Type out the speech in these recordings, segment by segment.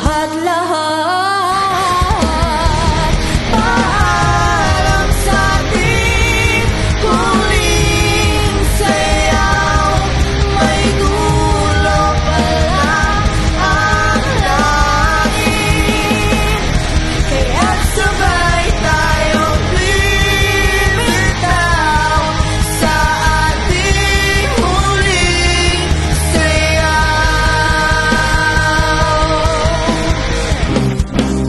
lahat-lahat. Paalam sa ating huling sayaw, may dulo pala ang langit, kaya't sabay tayong bibitaw sa ating huling sayaw.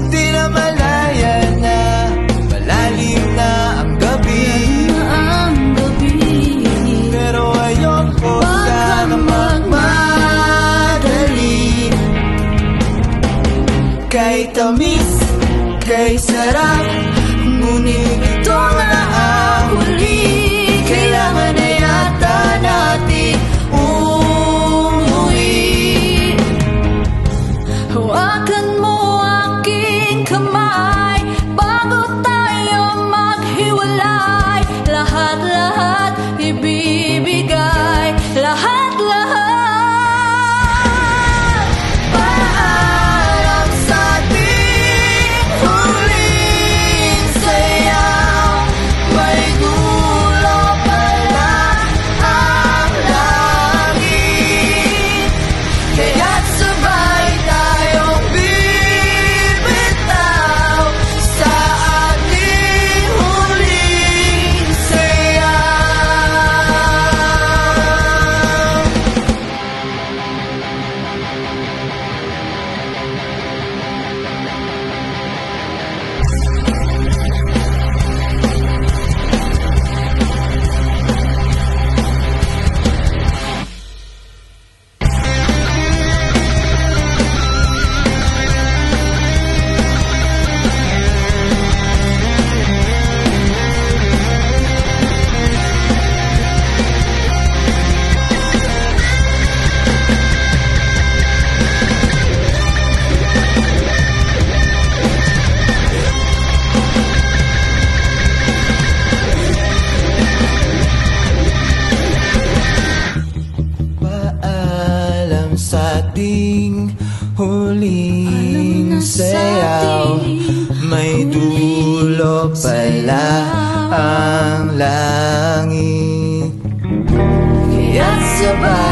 Di na malaya na, malalim na ang gabi, pero ayoko sana magmadali. Kay tamis, kay sarap, ngunit ito na ang huli. Kailangan na yata natin umuwi. Hawakan mo aking kamay bago tayo maghiwalay. Lahat-lahat ibibigay, lahat-lahat. Paalam sa ating huling sayaw, may dulo pala ang langit, kaya't sabay tayong bibitaw sa ating huling sayaw. Paalam sa ating huling sayaw, may dulo pala ang langit, kaya't sabay